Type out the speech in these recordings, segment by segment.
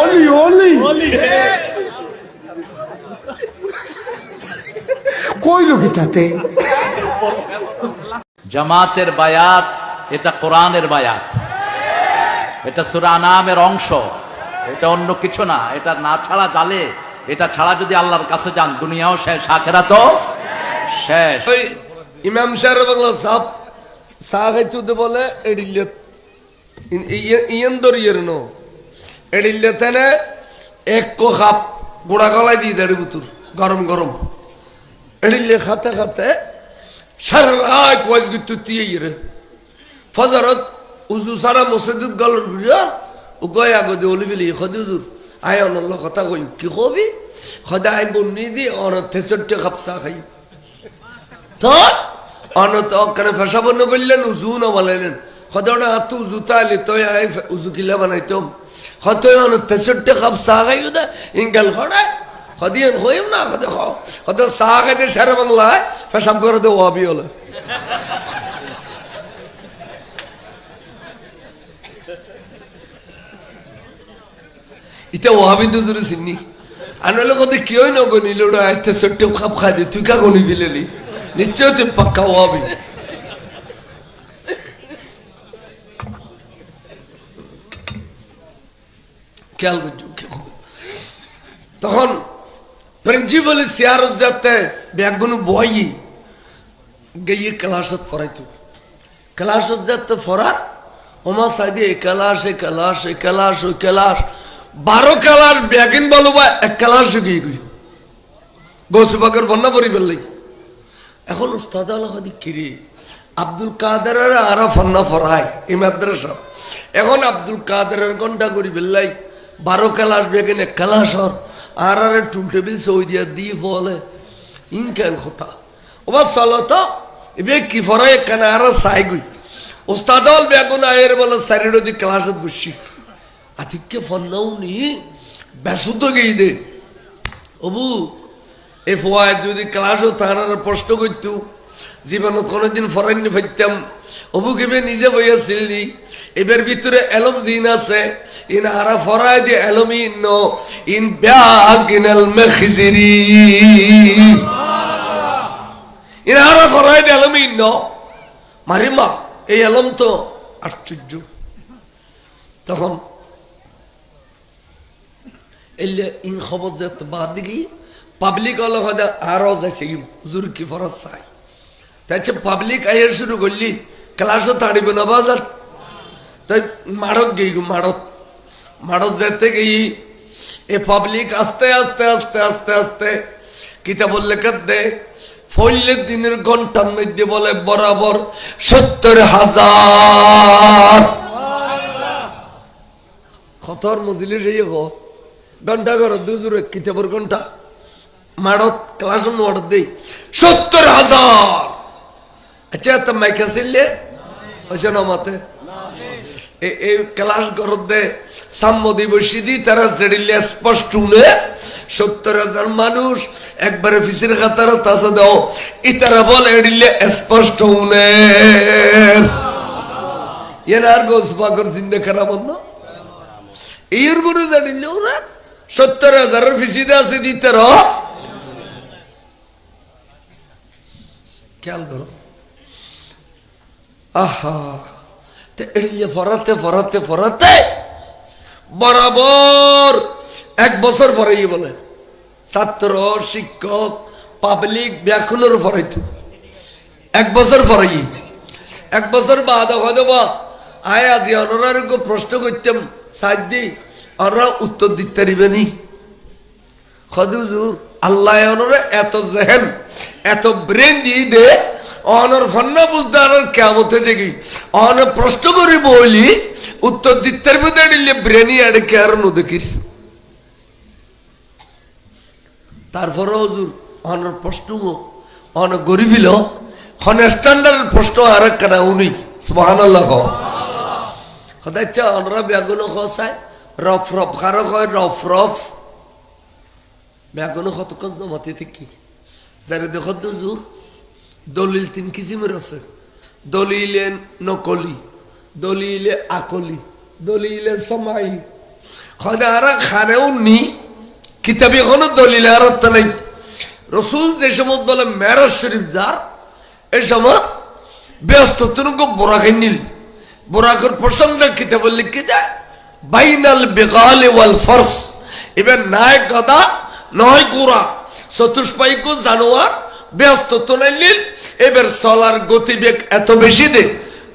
ওলি ওলি কইলো কি তাতে? জামাতের বায়াত এটা কোরআনের বায়াত, এটা সূরা আনামের অংশ, এটা অন্য কিছু না। এটা না ছাড়া জালে, এটা ছাড়া যদি আল্লাহর কাছে যান দুনিয়াও শেষ, আখিরাতও শেষ। ইমাম সাহেব বাংলা সাপ সাহাইতুতে বলে এডিলে ইয়েন দরিয়ের নো এডিলে তেনে এক কাপ গোড়া গলায় দিয়ে দেড় বুতুর গরম গরম এডিলে খাতে খাতে সারা রাত ওয়াজ গিতু দিয়ে রে ফজরত উজু সারা মসজিদ গলর গুড়িয়া ও গয়া গদে ওলি বিলি খদিজুর আয় অনল্লাহ কথা কই কি কবি খদাই বন্নি দি অন 63 কাপ চা খাই তো অনত ওখানে ফেসা বন্ধ করলেন উজু না বলেন খদনা হাতু উজুতা আলি তো উজু কিলা বানাইতাম হত 63 কাপ চা খাই দে ইনগাল খড়ায় খদিয়েন হইম না খদ খদ চা খাইতে সারা বাংলায় ফেসাব করে দে ওয়াবি হলো ইতে ওয়াবি দুজুরে চিনি আনলে কত কেউ নগনি লোড়া আইতে 63 কাপ খাই দে তুই কা গনি ফেলেলি নিশ্চয় তুই পাক্কা ওয়াবি খেয়াল করছো তখন প্রিন্সিপাল সিয়ারত যাতে ব্যাগগুলো বই গিয়ে ক্লাসত ফরাইতো ক্লাসত যাতে ফরা ওমা সাইডে ক্লাস 12 ক্লাস ব্যাগিন বলো বা এক ক্লাস গিয়ে গই গোসবাকের বন্যা পরি ফেললাই এখন উস্তাদ আল্লাহ কিরে আব্দুল কাদেরের আরা ফন্না ফরাই এই মাদ্রাসা এখন আব্দুল কাদেরের ঘন্টা করি বেল্লাই 12 ক্লাস বেগেন এক ক্লাস আর টুল টেবিল সই দিয়া দিয়ে বলে ইনকেন কথা ওবার চলো তো এবে কি ফরাই কেন আর চাই গই উস্তাদ বেগুন আয়ের বলে সারিড দি ক্লাসত বসছি আতিককে ফন্নাও নি ব্যস্ত গিয়ে দে অবু এ ফোয়ায় যদি ক্লাসও তাহার প্রশ্ন করতো জীবন কোনোদিন ফরাইনি ফাইতাম অবু কেবে নিজে বইয়াছিলি এবার ভিতরে এলম জিন আছে ইন আরা ফরাই দি এলমি ইন্ন ইন ব্যাগিনাল মখিজিরি ইন আরা ফরাই দি এলমি ইন্ন মারিমা এই এলম তো আশ্চর্য তখন এলে ইন খবর যেত বাদ দিকে পাবলিক হলো হয়তো আরো যাইছে হুজুর কি ফরজ চাই তাই পাবলিক আইয়ার শুরু করলি ক্লাসও তাড়িব না বাজার তাই মারত গেই মারত যেতে গেই এ পাবলিক আস্তে আস্তে আস্তে আস্তে আস্তে কিতাবুল লেখাত দে ফইলের দিনের ঘন্টার মধ্যে বলে বরাবর 70,000 খতর মজিলে সেই ঘন্টা করো দুজুরে কিতাবের ঘন্টা মারত ক্লাস মারত দেই 70,000 আচ্ছা তো মাইকা ছিলে হয়েছে না মতে এই ক্লাস করত দে সাম্য দিবসী দি তারা জেডিলে স্পষ্ট শুনে 70,000 মানুষ একবারে ফিসির খাতার তাছে দাও ইতারা বলে এডিলে স্পষ্ট শুনে এনার গোস পাগর জিন্দে খারাপ না এর গুরু জেডিলে ওরা 70,000 ফিসিদে আছে দিতে র খেয়াল করো আহা ফরাতে ফরাতে ফরাতে বরাবর 1 বছর পরে বলে ছাত্র শিক্ষক পাবলিক ব্যাকুলের পরাইতো 1 বছর পরে 1 বছর বাদ হয়তো আয় আজি অনরার প্রশ্ন করতাম সাজ দি ওরা উত্তর দিতে পারিবেনি খদুজুর আল্লাহ অনরে এত জেহেন এত ব্রেন দিয়ে দে অনর ফন্না বুঝতে আর কেমতে জেগি অন প্রশ্ন করি বলি উত্তর দিতে দিলে ব্রেনি আড়ে কে আর নদেখিস তারপরে হজুর অনর প্রশ্ন অন গরিবিল হন স্ট্যান্ডার্ড প্রশ্ন আর কেনা উনি সুবহানাল্লাহ সদায় অনরা ব্যাগুনো খসায় রফ রফ কারো কয় রফ রফ ব্যাগুনো কতক্ষণ মাতি থেকে যারা দেখো দুজুর দলিল 3 কিসিমের আছে দলিলে নকলি দলিলে আকলি দলিলে সমাই খদে আর খানেও নি কিতাবে এখনো দলিলে আর নাই রসুল যে সময় বলে মেরাজ শরীফ যার এই সময় ব্যস্ত তুনুকে বোরাকে নীল বোরাকের প্রসঙ্গে কিতাব লিখে দেয় বাইনাল বেগালে ওয়াল ফরস এবার নাই গদা নয় গোড়া চতুষ্পায়িক জানোয়ার ব্যস্ত তোলাই নীল এবার চলার গতিবেগ এত বেশি দে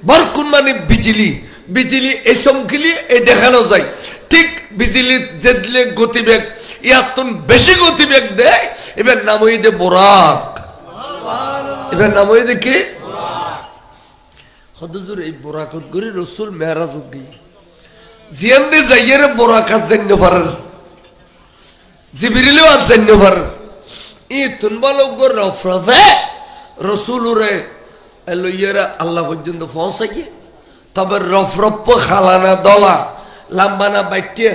বরকুন মানে বিজলি বিজলি এই সংখিলি এই দেখানো যায় ঠিক বিজলি যে দিলে গতিবেগ ইয়াতুন বেশি গতিবেগ দেয় এবার নাম হই দে বোরাক এবার নাম হই দে কি হদুজুর এই বোরাকত করে রসুল মেরাজত গিয়ে জিয়ান্দে যাইয়ের বোরাকাত জান্য পারেন জিবরিলেও আজ জান্য পারেন ই তুনবালক রফরফে রসুলরে লইয়েরা আল্লাহ পর্যন্ত পৌঁছাইয়ে তবে রফরফ খালানা দলা লাম্বানা বাইটিয়ে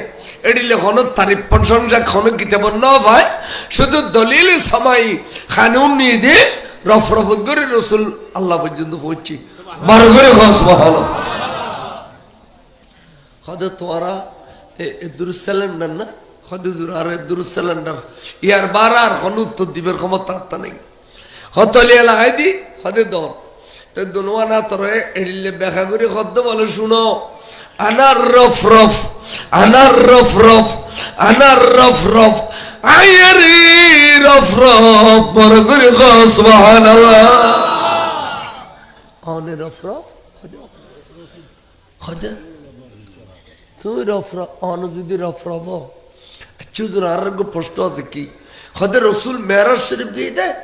এডিলে কোন তারিফ প্রশংসা কোন কিতাব ন ভাই শুধু দলিল সময় খানুন নিয়ে দিয়ে রফরফ করে রসুল আল্লাহ পর্যন্ত পৌঁছি বার করে সুবহানাল্লাহ খদ তোরা দুরুসালান্ডার না খদুজুর আর দুরুসালান্ডার ইয়ার বার আর কোন উত্তর দিবের ক্ষমতা নেই হতলি এলাকাই দি খদে দর তো দুনওয়ানা তোরে এডিলে ব্যাখ্যা করে খদ্দ বলে শুনো আনার রফ রফ আনার রফ রফ আনার রফ রফ আয়ারি রফ রফ বড় করে সুবহানাল্লাহ অনে রফ রফ খদে তুই রফ রফ অন যদি রফ রফ চুদুর আর প্রশ্ন আছে কি খদে রসুল মেরাজ শরীফ দিয়ে দেয়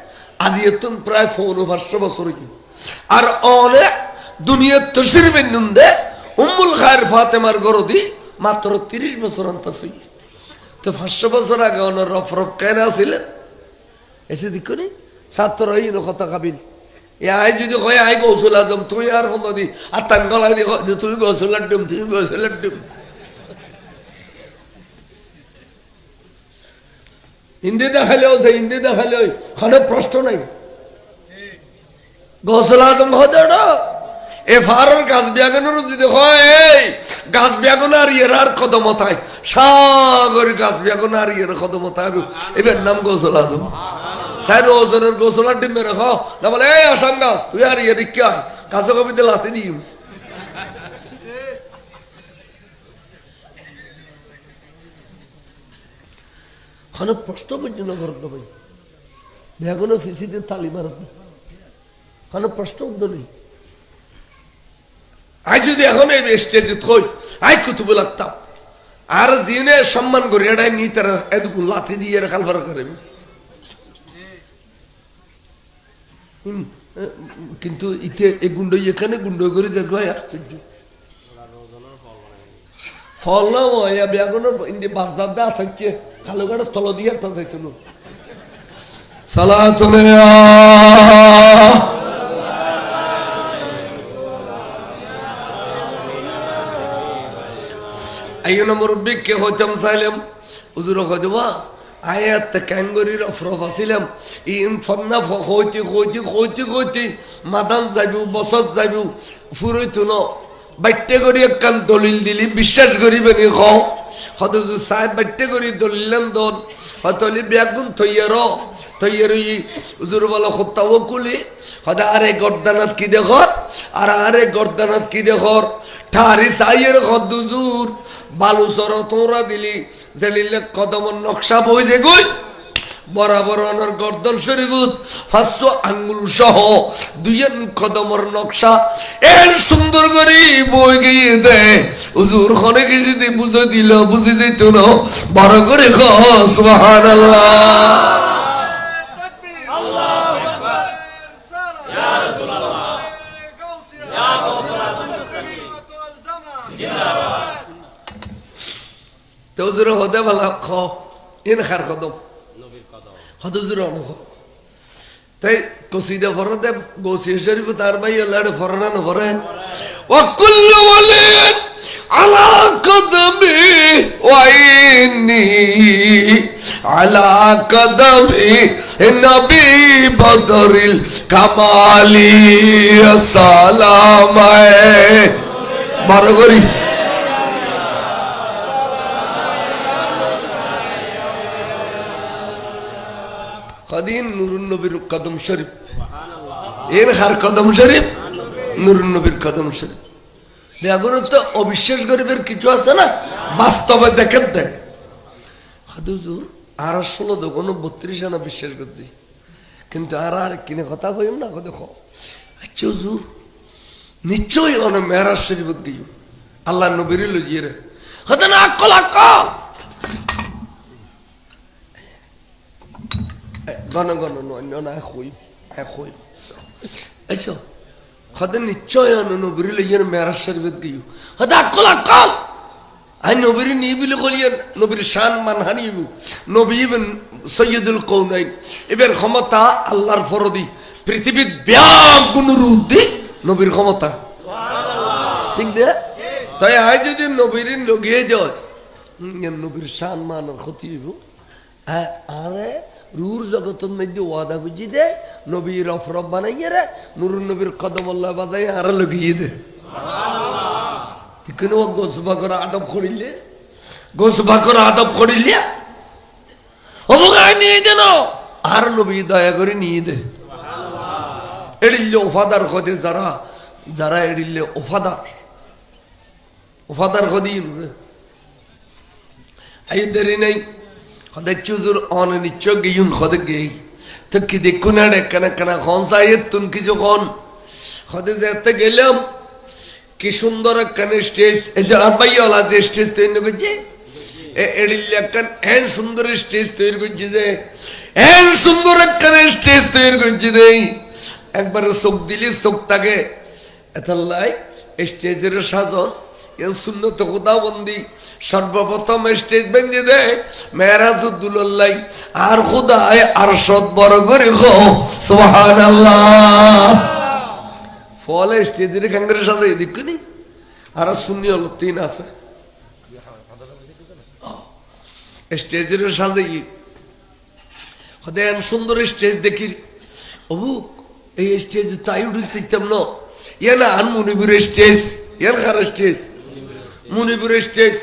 আজ এতন প্রায় 500 বছর কি আর অনে দুনিয়ার তশরিফ দে উম্মুল খায়ের ফাতেমার গরদি মাত্র 30 বছর অন্তসই তো 500 বছর আগে অন রফ রফ কেন ছিলেন এসে দিক করি ছাত্র হই কথা কাবিল এ আই যদি কয় আই গৌসুল আজম তুই আর কোন দি আর তান গলা দি তুই গৌসুলার ডুম তুই গৌসুলার ডুম হিন্দি দেখালেও যে হিন্দি দেখালেও খানে প্রশ্ন নাই গৌসুল আজম হতে না এ ফারার গাছ ব্যাগনের যদি হয় এই গাছ ব্যাগন আর ইয়ের আর কদমতায় সাগর গাছ ব্যাগন আর ইয়ের কদমতায় এবার নাম গৌসুল আজম স্যার ওজনের গোসলার ডিমে রাখো না বলে এই আসাম গাছ তুই আর ইয়ে রিক্কি হয় গাছে কবিতে লাতে দিই খানে প্রশ্ন পর্যন্ত করতে ভাই বেগুনো ফিসিতে তালি মারত না খানে প্রশ্ন উত্তর নেই আই যদি এখন এই স্টেজে থই আই কুতুব লাগতাম আর জিনে সম্মান করি এটাই নি তারা এদুকু লাথি দিয়ে খালবার করে কিন্তু ইতে এই গুন্ড এখানে গুন্ড করে দেখো আশ্চর্য ফল না বেগুনের বাসদার দা আসছে কালো গাড়ি তল দিয়ে একটা যাইত সালাতুল আইয়ো মুরব্বি কে হইতাম চাইলাম হুজুর কইবা আয়াত ক্যাঙ্গরি রফরফ আসিলাম ইন ফন্না হইতে হইতে হইতে হইতে মাদান যাইবু বসত যাইবু ফুরইতো ন বাইটে করি একখান দলিল দিলি বিশ্বাস করিবে নি খ হয়তো সাহেব বাইটে করি দলিলেন দন হয়তো ব্যাগুন থইয়ার হুজুর বলো হত্যাও কুলি হয়তো আরে গর্দানাত কি দেখর আর আরে গর্দানাত কি দেখর ঠারি সাইয়ের হদুজুর বালু সর তোরা দিলি জেলিলে কদমর নকশা বই যে গই বরাবর অনর গর্দন শরীফুত 500 আঙ্গুল সহ দুইয়েন কদমর নকশা এর সুন্দর করে বই গিয়ে দে হুজুর খনে গেছি দি বুঝে দিল বুঝে দিত না বড় করে ক সুবহানাল্লাহ আল্লাহু আকবার ইয়া রাসূলুল্লাহ ইয়া গাউসুল জিন্দাবাদ তো হুজুর হদে বলা খ ইন খার কদম হদুজুর অনুভ তাই কসিদা ফরতে গৌসি শরীফ তার ভাই আল্লাহর ফরনা না ফরে ওয়া কুল্লু ওয়ালিন আলা কদমি ওয়া ইন্নী আলা কদমি নবী বদরিল কামালি সালামায়ে বড় করি কদিন নুরুন নবীর কদম শরীফ, এর হার কদম শরীফ, নুরুন নবীর কদম শরীফ। এখন তো অবিশ্বাস গরিবের কিছু আছে না, বাস্তবে দেখেন দেয়। হুজুর আর 16 দোকান 32 আনা বিশ্বাস করছি, কিন্তু আর কিনে কথা কইম না। দেখো আচ্ছা হুজুর নিশ্চয়ই অনেক মেরাজ শরীফ গিয়ে আল্লাহ নবীর লইয়ে রে হতে না আকল আকল গণ গণ অন্য না হই হই। আচ্ছা হতে নিশ্চয় নবীর লইয়ে মেরাজ শরীফ গিয়ে হতে আকল আকল। আই নবীর নিয়ে বলে বলিয়েন নবীর শান মান হানিব, নবী সৈয়দুল কৌনাইন, এবার ক্ষমতা আল্লাহর ফরদি, পৃথিবীর ব্যাপ গুণরূপ দি নবীর ক্ষমতা, ঠিক না? তাই আই যদি নবীর লগিয়ে যায় নবীর শান মানের ক্ষতি হইব। আরে রুর জগতের মধ্যে ওয়াদা বুঝি দে, নবীর রফরফ বানাইয়ে রে নুরুন নবীর কদমল্লা বাজাই আরে লগিয়ে দে। গোসবা করে আদব করিলে, গোসবা করে আদব করিলে অবগায় নিয়ে যেন আর নবী দয়া করে নিয়ে দে। এড়িলে ওফাদার খদে যারা যারা এড়িলে ওফাদার ওফাদার খদি আই দেরি নাই খদে চুজুর অন নিশ্চয় গিয়ুন খদে গেই তো কি দেখুন আরে কানা কানা খন সাইয়েদ তুন কিছু খন খদে যেতে গেলাম কি সুন্দর একখানে স্টেজ, এই যে আব্বাইওয়ালা যে স্টেজ তৈরি করছে এড়িলে একখান এন সুন্দর স্টেজ তৈরি করছে যে এন সুন্দর একখানে স্টেজ তৈরি করছে যে একবারে চোখ দিলি চোখ থাকে এতাল্লাই স্টেজের সাজন এর সুন্নত খুদাবন্দি সর্বপ্রথম স্টেজ ভেঙে দেয় মেরাজুদ্দুল্লাহ আর খুদায় আর সৎ বড় করে গো সুবহানাল্লাহ। ফলে স্টেজের কাঙ্গের সাথে এদিক নি আর শূন্য হলো 3 আছে স্টেজের সাথে হদেন সুন্দর স্টেজ দেখি অবু এই স্টেজ তাই উঠিতাম না ইয়ে না আন মুনিবুর স্টেজ এর খার স্টেজ মুনিবুর স্টেজ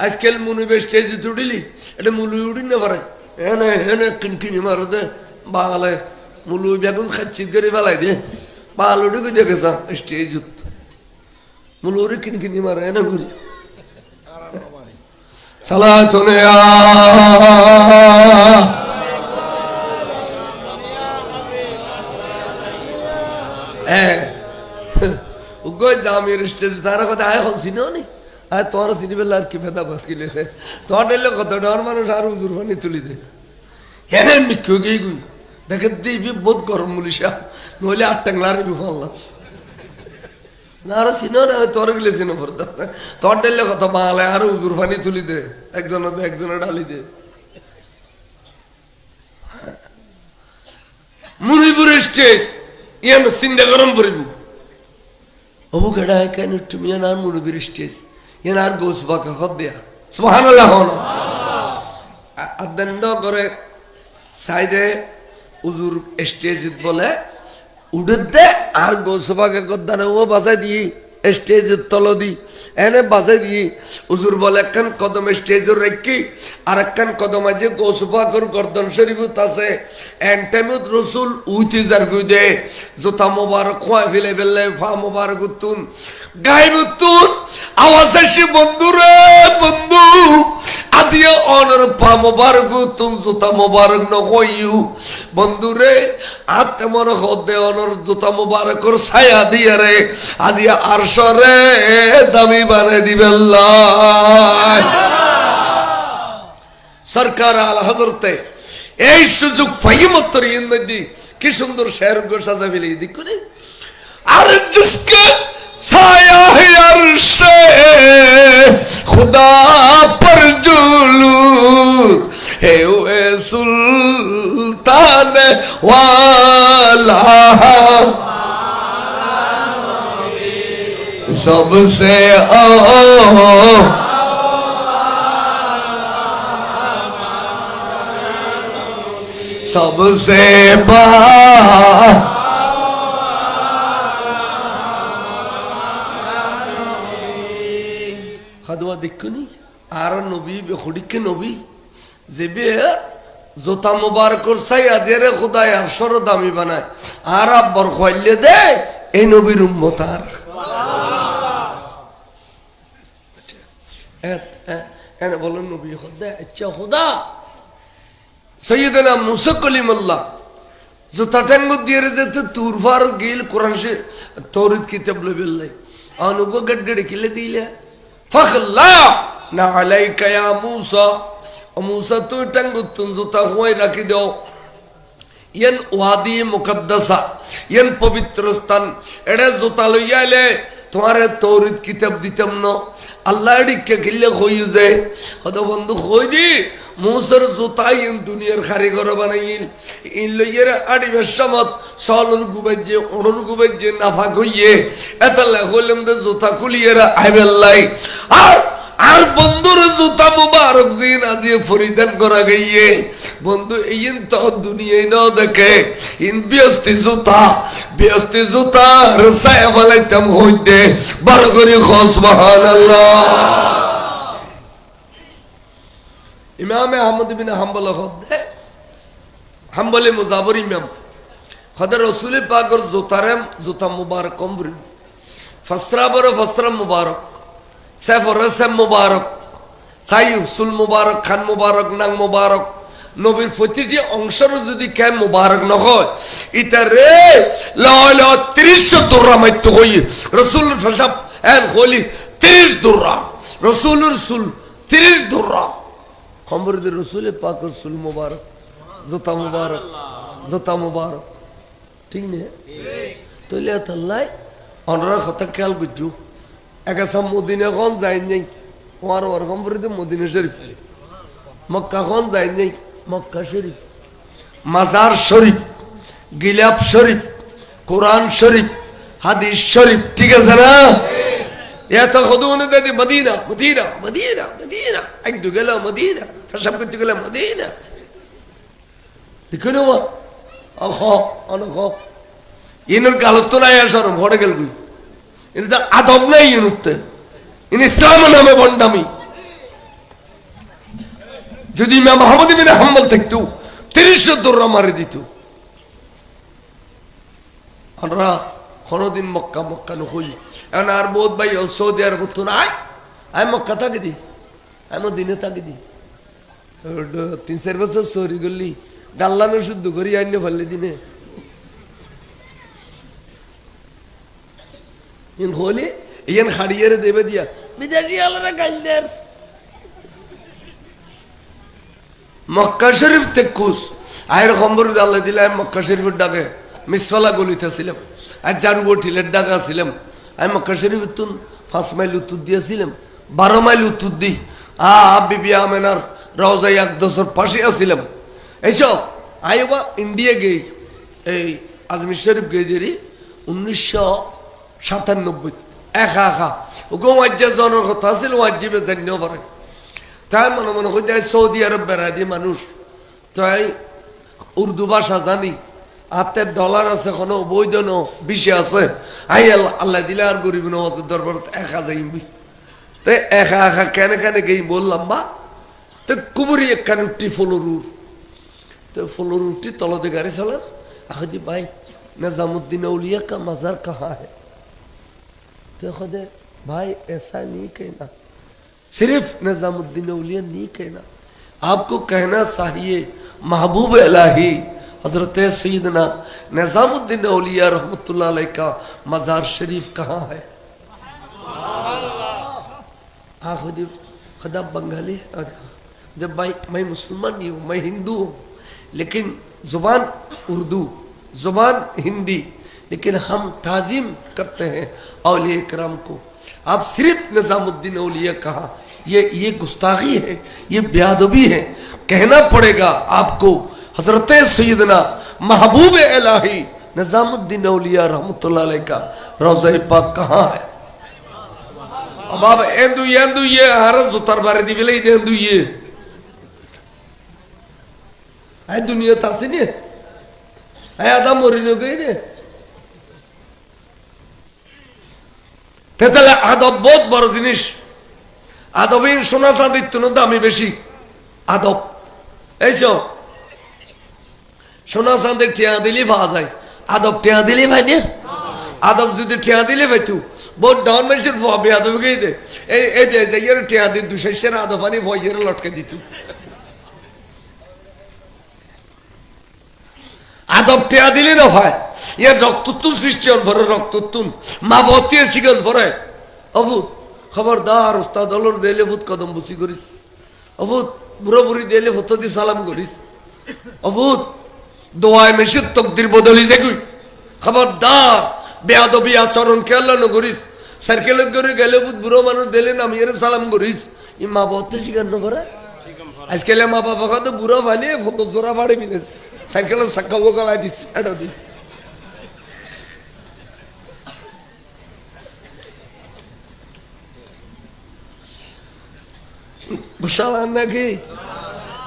আজকাল মুনিবের স্টেজ উঠিলি এটা মুলু উঠি না পারে এনে এনে কিনকিনি মারো দে বাগালে মুলু বেগুন খাচ্ছি করে ফেলাই দে পালুড়ি দেখেছ স্টেজ মুলুরি কিনকিনি মারে না ঘুরি সালাতুনে জামির স্টেজ তারা কথা আয় হল চিনিও নি আর তোমার চিনি পেলে আর কি ফেদা বাকিলে তোমার এলে কত ডর মানুষ আর উজুর পানি তুলি দে এনে মিক্ষ গিয়ে গুই দেখে দিবি বহুত গরম মুলিশা নইলে 8 টাংলা আর বিফাল্লাম না আর চিনো না তোর গেলে চিনো পড়তা তোর ডেলে কত মালে আর উজুর পানি তুলি দে একজনে ডালি দে মুনিপুর স্টেজ ইয়ান সিন্দা গরম পড়িব অবু গেড়া কেন তুমি আর মুনিপুর স্টেজ ইয়ান আর গোসবা খদ দেয়া সুবহানাল্লাহ হলো আদন্ড করে সাইডে উজুর স্টেজ বলে উঠে দে আর গোসবাকে গদ্দানে ও বাজাই দিয়ে স্টেজের তল দি এনে বাজাই দিয়ে উজুর বলে একখান কদম স্টেজের রেখি আর একখান কদম আছে গোসবাকর গর্দন শরীফত আছে এন্টাইমত রসুল উঠি যার গুই দে জোতা মোবারক খোয়া ফেলে ফেললে ফা মোবারক উত্তুন গাইব উত্তুন আওয়াজ আসি বন্ধু রে বন্ধু আজিয়া অনর পা মোবারক উত্তুন জোতা মোবারক নকইউ বন্ধু রে আতে মনে হদে অনর জোতা মোবারকর ছায়া দিয়ে রে আজিয়া আর সরে দামি বানে দিবেল্লাহ সরকার আল হযরতে এই সুযোগ ফাইমতর ইনদি কি সুন্দর শের গো সাজা ফেলে দেখুনি আর জিসকে ছায়া है अर्श खुदा पर जुलूस है वे सुल्तान वाला सबसे सबसे খাদুয়া দেখুনি আর নবী বেখড়িকে নবী যে বে জোতা মুবারকর চাইয়া দিয়ে খুদায় 100 দামি বানায় আর আব্বর খাইলে দে এই নবীর উম্মত আর এনে বলেন নবী খুদা আচ্ছা খুদা সৈয়দনা মুসা কলিমুল্লাহ জোতা ট্যাঙ্গ দিয়ে যেতে তুরফার গিল কোরআন সে তৌরিত কিতাব লবিল্লাই অনুগো গডগড়ে কিলে দিলে ফখলা না আলাইকা ইয়া মুসা ও মুসা তো ট্যাঙ্গ তুন জোতা হুয়াই রাখি দাও ইয়ান ওয়াদি মুকদ্দাসা ইয়ান পবিত্র স্থান এড়ে জোতা লইয়ালে তোমারে তৌরিত কিতাব দিতাম না আল্লাহ এডিকে কিলে হই যায় হত বন্ধু হই দি মুসার জোতা ইন দুনিয়ার কারিগর বানাইল ইন লইয়ের আড়িবের সমত সলর গুবাইজে অনর গুবাইজে নাফাক হইয়ে এতলা হইলাম দে জোতা খুলিয়েরা আইবেল্লাই আর বন্ধুর জুতা মুবারক জিন আজি ফরিদান করা গইয়ে বন্ধু এইন তো দুনিয়ায় না দেখে ইন বিয়স্তি জুতা রসায় বলাইতাম হইতে বড় করে সুবহানাল্লাহ ইমাম আহমদ বিন হাম্বল খদে হাম্বলে মুজাবর ইমাম খদে রাসূল পাকের জুতা মুবারক কমরি ফসরা মুবারক সেফরসেম মুবারক সাইউসুল মুবারক খান মুবারক নাং মুবারক নবীর প্রতিটি অংশের যদি কেন মুবারক নহয় ইতা রে লয় 30 দুররা মাইতো হই রাসূলুর ফসাব এন খলি 30 দুররা রাসূলুর সুল 30 দুররা খবর দে রাসূল পাকের সুল মুবারক জুতা মুবারক ঠিক নে তোলে আল্লাহ অনরা কথা খেয়াল বুঝু একাসাম মদিনা খন যাই নাই ওর ওরকম করে মদিনা শরীফ মক্কা খন যাই নাই মক্কা শরীফ মাজার শরীফ গিলাপ শরীফ কোরআন শরীফ হাদিস শরীফ ঠিক আছে না এত খুদুনে দেদি মদিনা মদিনা মদিনা মদিনা একটু গেল মদিনা সব কিছু গেল মদিনা দেখুন ইনের গালত তো নাই আর ঘরে গেল এটা আদব নাই ইনুতে ইন ইসলাম নামে বন্ডামি যদি ইমাম আহমদ বিন হাম্বল থাকতো 30 দৌড়া মারি দিত আমরা কোনদিন মক্কা নই এখন আর বহুত ভাই সৌদি আরব তো নাই আমি মক্কা থাকি দি আমি দিনে থাকি দি 3-4 বছর সরি করলি গাল্লানো শুদ্ধ করি আইনে ফেললি দিনে ইন হলি ইয়ান হাড়িয়ে দেবে দিয়া বিদেশি আলাদা গাইলদের মক্কা শরীফ তেকুস আয়ের খবর আল্লাহ দিলে আমি মক্কা শরীফের ডাকে মিসফালা গলিতে ছিলাম আর জারু টিলের ডাকা ছিলাম আমি মক্কা শরীফ 5 মাইল উত্তর দিয়েছিলাম 12 মাইল উত্তর দিই বিবি আমেনার রওজায় আকদসের পাশে আসছিলাম এইসব আইবা ইন্ডিয়া গেই এই আজমির শরীফ গেই দেরি 1997 একা ওগো ওয়াজ্জা জনের কথা আছিল ওয়াজিবে জানিও পারে তাই মনে হইতে সৌদি আরব বেড়াদি মানুষ তাই উর্দু ভাষা জানি হাতের ডলার আছে কোনো বৈধ বিষয় আছে আল্লাহ দিলে আর গরিব নওয়াজের দরবার একা যাইবি তাই একা কেন গেই বললাম বা তো কুবুরি একখানে উঠি ফলরুর তো ফলরুটি তলতে গাড়ি চালার আদি ভাই निजामुद्दीन औलिया का मज़ार कहाँ है? तो खुदे भाई ऐसा नहीं कहना, सिर्फ निजामुद्दीन औलिया नहीं कहना, आपको कहना चाहिए महबूब इलाही हजरत सैयदना निजामुद्दीन औलिया रहमतुल्लाह अलैह का मज़ार शरीफ कहाँ है? खुदा बंगाली जब भाई मैं मुसलमान नहीं हूँ, मैं हिंदू हूँ, लेकिन जुबान उर्दू जुबान हिंदी, लेकिन हम ताजीम करते हैं औलिया इकराम को। आप सिर्फ निजामुद्दीन औलिया कहा, ये गुस्ताखी है, ये बेअदबी है। कहना पड़ेगा आपको हजरत सैयदना महबूब इलाही निजामुद्दीन औलिया रहमतुल्लाह अलैह का रोज़ा पाक कहाँ है? अब आप एंदू ये हरस उतर बारे दी विले एंदू ये आई दुनिया तासी नहीं आई आदम मोरिनो गई दे तेतले आदब बहुत बड़ जिनिस। आदबीन सोना चांदी तुनो दामी बेशी आदब ऐसो সোনা চাঁদে টিয়া দিলেই পাওয়া যায়, আদব টিয়া দিলেই ভাই না। আদব যদি টিয়া দিলে ভাইতু বহুত ডাউন মানুষের ভাবে আদব গেই দে এই টিয়া দিয়ে দুশের আদব আনি ভয়ের লটকে দিত। আদব টিয়া দিলে না ভাই ইয়ার রক্ততুন সৃষ্টি হল ভরে রক্ততুন মা বতির চিকন ভরে অভূত খবরদার উস্তাদ অলর দেলে ভূত কদম বুসি করিস, অভূত বুড়ো বুড়ি দেলে ভূত দি সালাম করিস, অভূত দোয়ায় মেশির তকদির বদলি যাগুই। খবরদার বেয়াদবি আচরণ খেয়াল ন করিস, সার্কেল করে গেলে ভূত বুড়ো মানুষ দিলে নামিয়ে সালাম করিস। ই মা বতে শিকার ন করে আজকাল মা বাবা কত বুড়ো ভালিয়ে ভূত জোড়া বাড়ি মিলেছে সাইকেলের চাক্কা বোকালাই দিচ্ছে এটা দি বুঝাল নাকি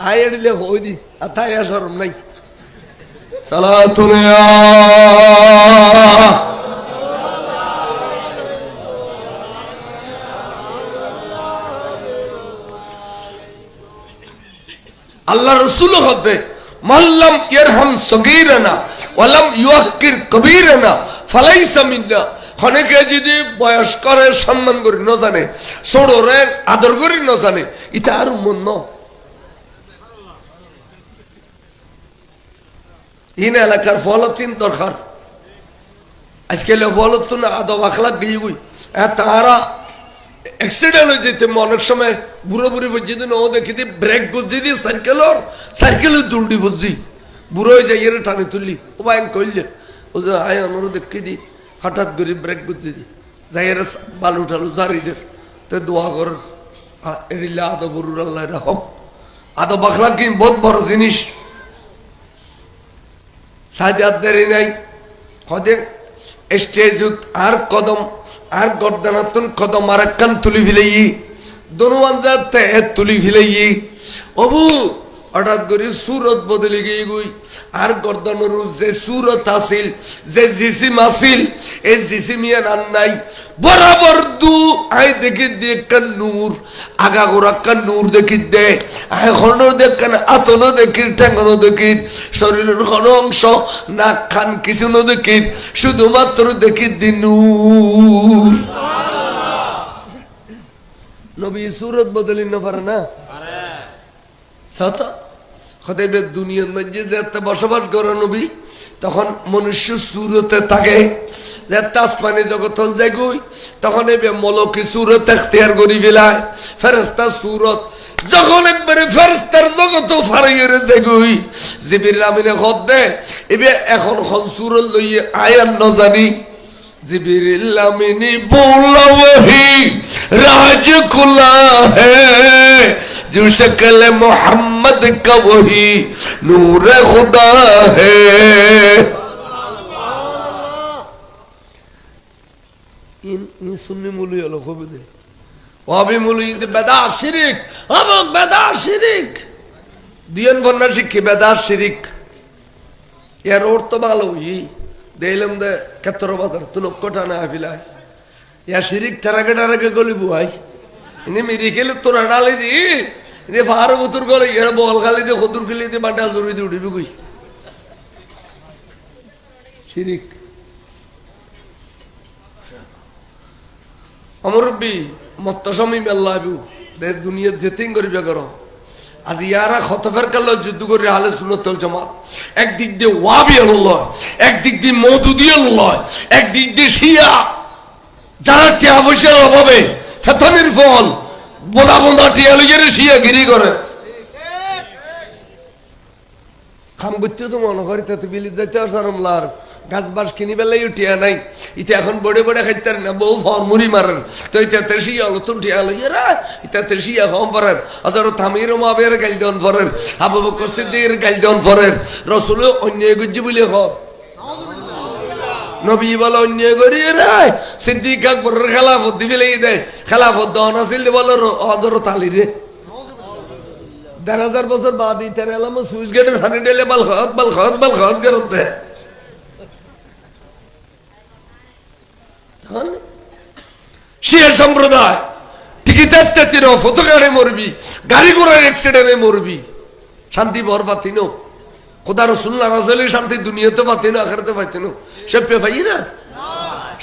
আই এডিলে হই দি আর তাই আসর নাই সালাতুন আল্লাহ রসুল হবে মাল্লাম ইয়ারহাম সগীরানা ওয়ালাম ইউআক্কির কবীরানা ফালাইসা মিন্না। অনেকে যদি বয়স করে সম্মান করি ন জানে, ছোড়রে আদর করি ন জানে, এটা আর মন ন ইন এলাকার ফলতিন দরকার। আজকে ফলত না আদব আখলাক দিয়ে গই তারা অ্যাক্সিডেন্ট হয়ে যেতে অনেক সময় বুড়ো বুড়ি বুঝছি ন দেখি দি ব্রেক বুঝছি দি সাইকেলের দুলটি বুঝছি বুড়ো হয়ে যাই এর টানে তুললি ও ভাই কইলে ও যে আয় আমার দেখি দি হঠাৎ করে ব্রেক বুঝছি দি যাই এর বালু টালু জারিদের তো দোয়া কর এরিলে আদব বরুর আল্লাহ রাখব। আদব আখলাক কি বহুত বড় জিনিস, সাজাদ দেরি নাই কদের স্টেজুত আর কদম আর গর্দানাতুন কদম আর কান তুলি ফিলাই দোনোয়ান যাতে তুলি ফিলাই অবু হঠাৎ করে সুরত বদলে গিয়ে গুই আর গর্দানোর যে সুরত আসিল যে জিসিম আসিল এই জিসিমিয়া নান নাই বরাবর দু আই দেখি দিয়ে কান নূর আগা গোড়া কান নূর দেখি দে এখন দেখেন আতনো দেখি ঠেঙ্গানো দেখি শরীরের কোনো অংশ নাক খান কিছু ন দেখি শুধুমাত্র দেখি দি নূর। নবী সুরত বদলি না পারে না সাতা খদেবে দুনিয়ার মধ্যে যেতে বসবাস করে নবী তখন মনুষ্য সুরতে থাকে যেতে আসমানি জগৎ যাগুই তখন এবে মলকি সুরত এখতিয়ার করি ফেলায় ফেরেশতা সুরত যখন একবারে ফেরেশতার জগৎ ফারিয়ে যাগুই জিবরিল আমিনে খদ দে এবে এখন খন সুরত লইয়ে আয়ান ন জানি जिबिरिल अमीनी बोला वही राज खुला है जो शक्ल मोहम्मद का वही नूर खुदा है। इन सुन्नी मूली वालों को भी दे वहाँ भी मूली इनके बेदा शिरिक अब बेदा शिरिक दियन बनना शिक्की बेदा शिरिक यार और तो बालो ये देलम दे कतरो बातर तू लोग कोटा ना फिलाए या शिरिक टरके गोली बुआई इन्हें मेरी के लिए तो डाली दी इन्हें बाहर बुतुर गोली यार बोल खाली दे खुदुर के लिए दे बांटा जरूरी दी उड़ी भी कोई शिरिक अमरुबी मत्तशमी में अल्लाह भी दे दुनिया जितिंग करी बेकरो आज यारा खतफर कर लो जुद्ध को रिहाले सुनो तल जमात एक दिक दे वाबी अल्लाह एक दिक दे मौदूदी अल्लाह एक दिक दे शिया जरा क्या बशर अभावे फतनिर फल बोला बोला टिया लगे शिया गिरी करे खाम गुच्चो तो मानो करी तो बिली देते और सरम लार गाছ বাস কিনি বেলা টিয়া নাই ইতে এখন বড়ে বড়ে খাইতে না বউ ফর্মুরি মারেন তো ইতে তেশিয়া লতুন টিয়া লইরা ইতে তেশিয়া কম পড়েন আজার তামির মাবের গালদন পড়েন আবু বকর সিদ্দিকের গালদন পড়েন রাসূল অন্যায় গুজি বলে হ নবী বলে অন্যায় করি রে সিদ্দিক আকবরের খেলাফত দিবেলে দেয় খেলাফত দন আছিল বলে হযরত আলী রে 1,000 বছর বাদ ইতে এলাম সুইচ গেটের হানি ডেলে বল খাত করতে শিয়া সম্প্রদায় টিকিটাতে তিনো ফটোগাড়ে মরবি গাড়ি ঘোড়ার অ্যাক্সিডেন্টে মরবি শান্তি বরবাতি নো খোদা রসুল্লাহ রাসূলের শান্তি দুনিয়াতে পাতে না আখিরাতে পাইতে না সে পে ভাই না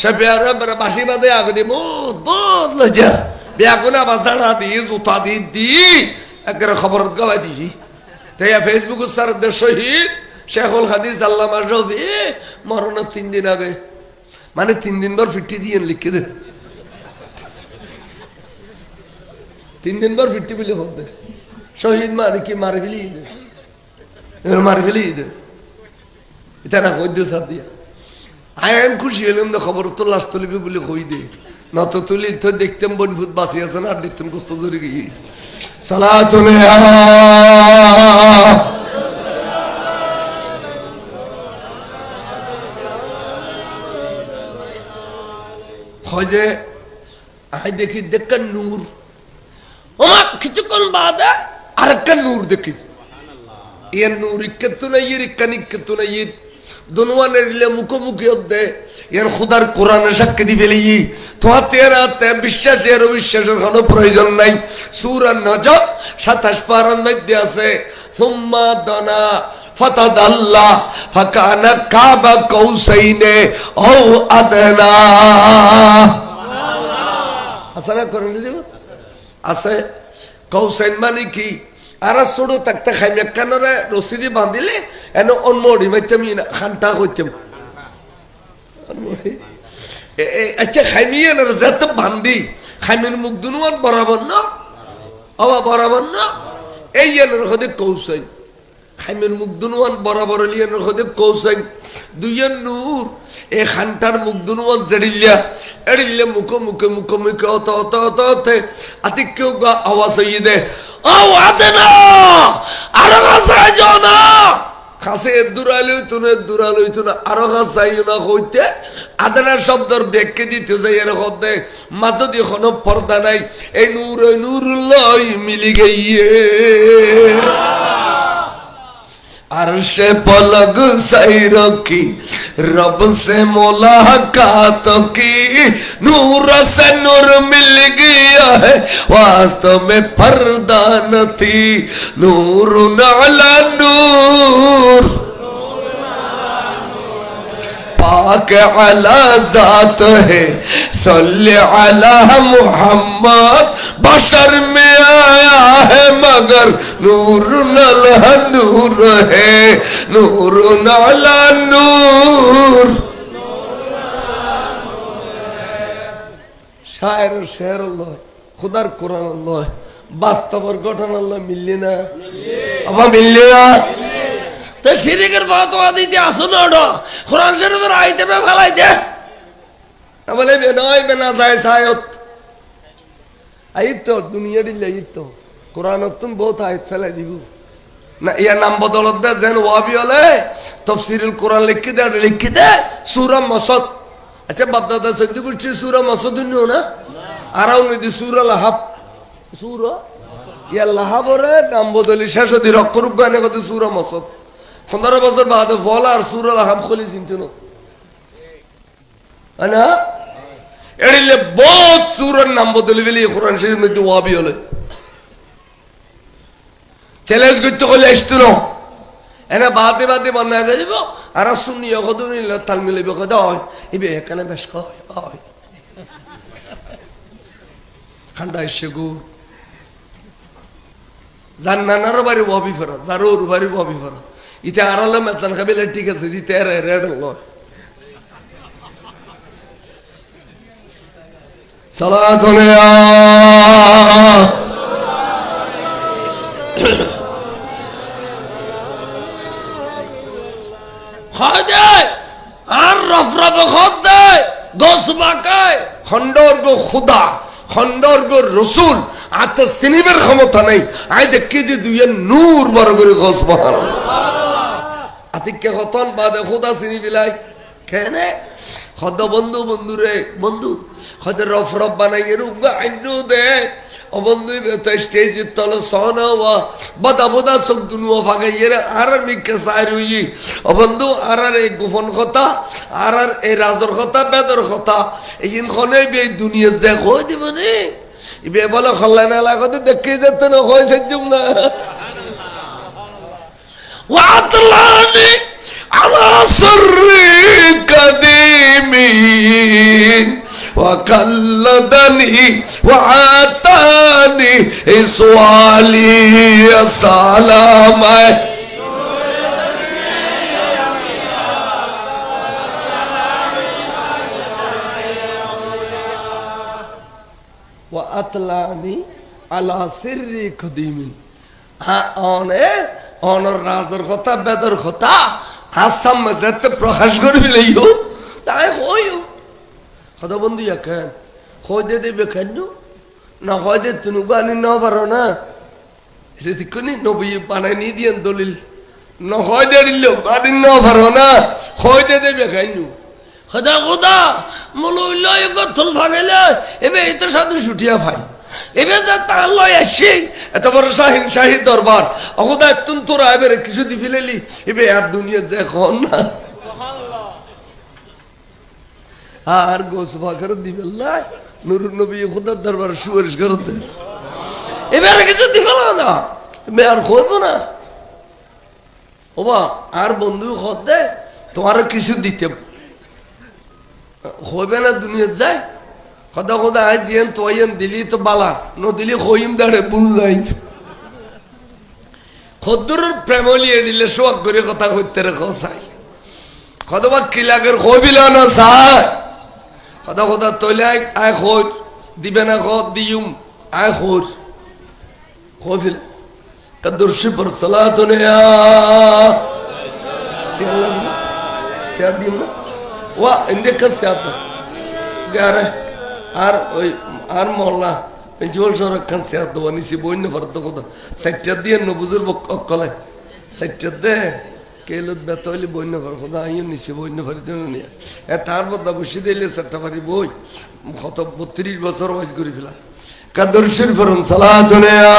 সে পেয়ার বাসি বাজে আগে দি বহুত বহুত লজ্জা বিয়া কোনা বাজাড়া দি জুতা দি একবারে খবর গলাই দি তাই ফেসবুক স্যার দেশ শহীদ শেখুল হাদিস আল্লামা রবি মরণের 3 দিন আগে মানে 3 দিন পর ফিটি দিয়ে লিখে দে 3 দিন পর ফিটি বলে হতে শহীদ মানে কি মার ফেলি দে এটা না কই দে সাথ দিয়া আইন খুশি হলাম না খবর তো লাশ তুলিবি বলে কই দে না তো তুলি তো দেখতাম বনফুট বাসি আছে না আর দেখতাম কষ্ট ধরে গিয়ে সালাতুল খোঁজে আই দেখি দেখা নূর ওমা কিছুক্ষণ বাদে আরেকটা নূর দেখি এর নূর ইক্কাতু নাইয়ের ইক্কানিক্কাতু নাইয়ের দুনওয়ানের ইলে মুখোমুখি হতে এর খুদার কোরআনের সাক্ষী দিবে লিই তোহাতে রাতে বিশ্বাসের অবিশ্বাসের কোনো প্রয়োজন নাই সূরা নজম 27 পারার মধ্যে আছে সুম্মা দানা ফাতাদাল্লা ফাকানা কাবা কাউসাইনে আও আদনা আসলে করেন দিব আছে কাউসাইন মানে কি আর ছোট থাকতে খাইমে কানরে রসিদি বাঁধিলে এন অন্মড়ি মাইতাম খানটা হইতাম আচ্ছা খাইমিয়ে না যাতে বান্ধি খাইমের মুখ দুনুয়ান বরাবর না অবা বরাবর না এই এনের হদে কৌসাইন খাইমের মুখ দুনুয়ান বরাবর এলিয়ানের হদে কৌসাইন দুইয়ের নূর এই খানটার মুখ দুনুয়ান জেড়িল্লা এড়িল্লে মুখো মুখে মুখো মুখে অত অত অত অতে আতি কেউ আওয়াজ হইয়ে দে ও আদেনা আরো কাছে যাও না কাছে দূরালইতো না আরো কাছে না হইতে আদেনার শব্দর ব্যাখ্যা দিতে যাই এরকম দে মাঝে দিয়ে কোনো পর্দা নাই এই নূরুল্লাহ মিলি গিয়ে अर्श पलग सैर की रब से मुलाकात की नूर से नूर मिल गया है वास्तव में पर्दा न थी नूर नाला नूर पाक अला जात है सल्ले अला मुहम्मद बशर में आया है मगर नूर नला नूर है नूर नला नूर शायर शेर अल्लाह खुदार कुरान अल्लाह वास्तवर गठन अल्लाह मिलले ना अब मिलले ना तो शिरिकेर बात आदिते আসো না ওটা কোরআন শরীফের আয়াতে মে ফেলাই দে না বলে নয় না যায় সায়ত আইতো দুনিয়া দিলে আইতো কোরআনত তুমি বহুত আয়াত ফেলাই দিব না ইয়া নাম বদলত দে যেন ওয়াবি হলে তাফসীরুল কোরআন লিখে দে সূরা মাসদ আচ্ছা বাপদাদা সদ্য করছে সূরা মাসদ নিও না আরাও নদী সূরা লাহাব সূরা ইয়া লাহাবরে নাম বদলি শেষ দি রক্ষরূপ গানে কত সূরা মাসদ 15 বছর বাদে ফল আর সূরা লাহাব খুলি চিনতে না আনা এড়িলে বহুত সূরার নাম বদলি বলি কোরআন শরীফের মধ্যে ওয়াবি হলে চ্যালেঞ্জ করতে হলে আসতো না এনা বাদে বাদে বানায় দিব আর সুন্নি কদুন তাল মিলবে কদ হয় ইবে এখানে বেশ কয় হয় খান্ডা এসে গো জান্নানার বাড়ি ওয়াবি ফেরা জারুর বাড়ি ওয়াবি ফেরা ইতে আরালে মেসান খাবিলে ঠিক আছে দিতে রেড লয় সালাত আলাইয়া খায় আর রফরফ খদ্দে গোস বাকায় খন্ডর্গ খুদা খন্ডর্গ রসুল আতে সিনিবের ক্ষমতা নাই আই দেখি দি দুইয়ে নূর বড় করে গোস বহান আতিকে হতন বাদে খুদা চিনি বিলাই কেনে খদ বন্ধু বন্ধু রে বন্ধু খদ রফ রফ বানাই রূপ আইনু দে ও বন্ধু তো স্টেজ তল সহনা বদা বদা সব দুনুয়া ফাগে এর আর মিকে সাইরুই ও বন্ধু আর এই গোপন কথা আর এই রাজর কথা বেদর কথা এইন খনে বে দুনিয়া যে কই দিবনি ইবে বলে খল্লা না লাগতে দেখে যেতে না কই সেজুম না وأطلعني على سر قديم وقلدني وعاتاني سؤالي سلام وأطلعني على سر قديم অনর রাজর কথা বেদর কথা আসাম মাঝে প্রকাশ করবি লাইও তাই হইও কথা বন্ধু এখন হই দে দেবে কেন না হয় দে তুমি বানি না পারো না সেটি কোনি নবী বানাই নি দিয়েন দলিল না হয় দে দিল বানি না পারো না হয় দে দেবে কেন খোদা খোদা মলইল গথল ভাগেলে এবে এত সাধু ছুটিয়া ভাই এবার যা তা লয় আসি এত বড় শাহিন শাহী দরবার অগদা তুন তোরা এবারে কিছু দি ফেলেলি এবে আর দুনিয়া যে এখন না আর গোস ভাগর দিবেল্লা নুর নবী খোদার দরবার সুপারিশ করতে এবারে কিছু দি ফেলা না এবে আর করবো না ওবা আর বন্ধু খোদে তোমার কিছু দিতে হবে না দুনিয়া যায় খোদা খোদা আজ যেন তোয়েন দিলি তো বালা ন দিলি খইম দাঁড়ে ভুল নাই খদ্দুর প্রেমলিয়ে দিলে শোক করে কথা কইতে রেখো চাই খদবা কিলাগের খবিল না চাই খদা খোদা তৈলে আয় খোর দিবে না খদ দিউম আয় খোর খবিল কদুরশি পর সালাতুন ইয়া সিয়াদ দিম না ওয়া ইন্দে কর সিয়াদ গারে আর ওই আর মোল্লা প্রিন্সিপাল সরক খান সিয়াদ দেওয়া নিছি বইন্য ভারত কথা সেক্টর দিয়ে নবুজুর অকলে সেক্টর দে কেলত বেত হইলে বইন্য ভার কথা আইও নিছি বইন্য ভারি দেন নিয়ে তার মধ্যে বসে দিলে চারটা ভারি বই কত 32 বছর ওয়াজ করে ফেলা কাদর শরীফ ফরম সালাতুন ইয়া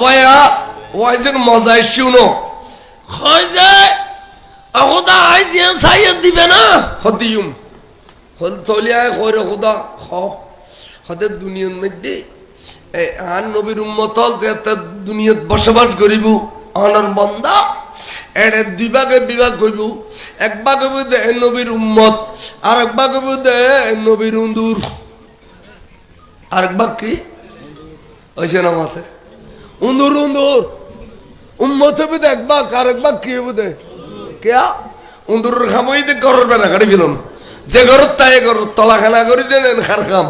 ওয়া ওয়াজের মজা শুনো হয় যায় খোদা আই যে সাইয়দ দিবে না খদিয়ুম খল তলিয়ায় কইরে খোদা খ খদের দুনিয়ার মধ্যে আর নবীর উম্মতল যে দুনিয়াত বসবাস করিব অনর বান্দা এড়ে দুই ভাগে বিভাগ কইব এক ভাগে বুঝে নবীর উম্মত আর এক ভাগে বুঝে নবীর উন্দুর আর এক ভাগ কি হইছে না মাতে উন্দুর উন্দুর উম্মতে বুঝে এক ভাগ আর এক ভাগ কি বুঝে কেয়া উন্দুরের খামই দে ঘরের বেলা কাটি গেলাম যে ঘরত তাই ঘর তলাখানা করি দেন খার খাম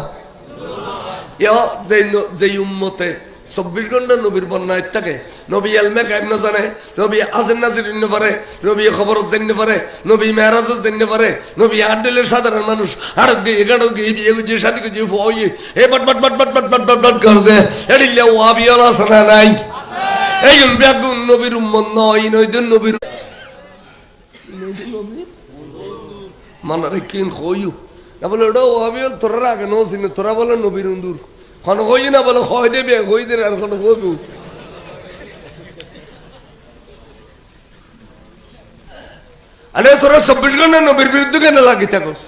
যে উম্মতে 24 ঘন্টা নবীর বন্যায় থাকে নবী এলমে গায়েব না জানে নবী আজের নাজির জানতে পারে নবী খবর জানতে পারে নবী মেরাজ জানতে পারে নবী আডেলের সাধারণ মানুষ আর এগারো বিয়ে যে শাদি যে হই এ বাট বাট বাট বাট বাট বাট বাট বাট করে দে এডিলে ওয়াবিয়াল আসনা নাই এই বেগুন নবীর উম্মত নয় নইদের নবীর মানারে কিন হইউ না বলে ওটা ওয়াবিয়াল তোরা আগে নসিনে তোরা বলে নবীর উন্দুর কোন হই না বলে হয় দেবে হই দে আর কোন হইব আরে তোরা 24 ঘন্টা নবীর বিরুদ্ধে কেন লাগি থাকস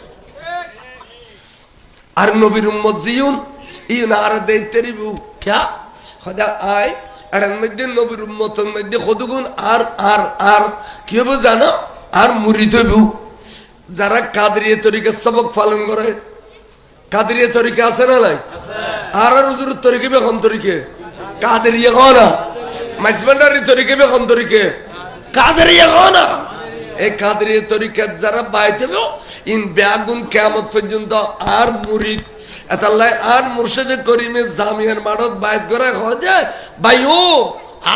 আর নবীর উম্মত জিউন ইউন আর দেইতেরিবু ক্যা খোদা আয় আর মধ্যে নবীর উম্মতের মধ্যে কতগুণ আর আর আর কি হবে জানো আর মুরিদ হইব যারা কাদরিয়া তরিকা সবক পালন করে কাদরিয়া তরিকা আছে না নাই আর হুজুরের তরিকা বেখন তরিকে কাদরিয়া না মাইজবান্ডারি তরিকা বেখন তরিকে কাদরিয়া না এই কাদরিয়া তরিকা যারা বাইতে ইন বেগুন কিয়ামত পর্যন্ত আর মুরিদ এতাল্লাহ আর মুর্শিদে করিমে জামিয়ার মাঠত বাইত করে হয় যে ভাইও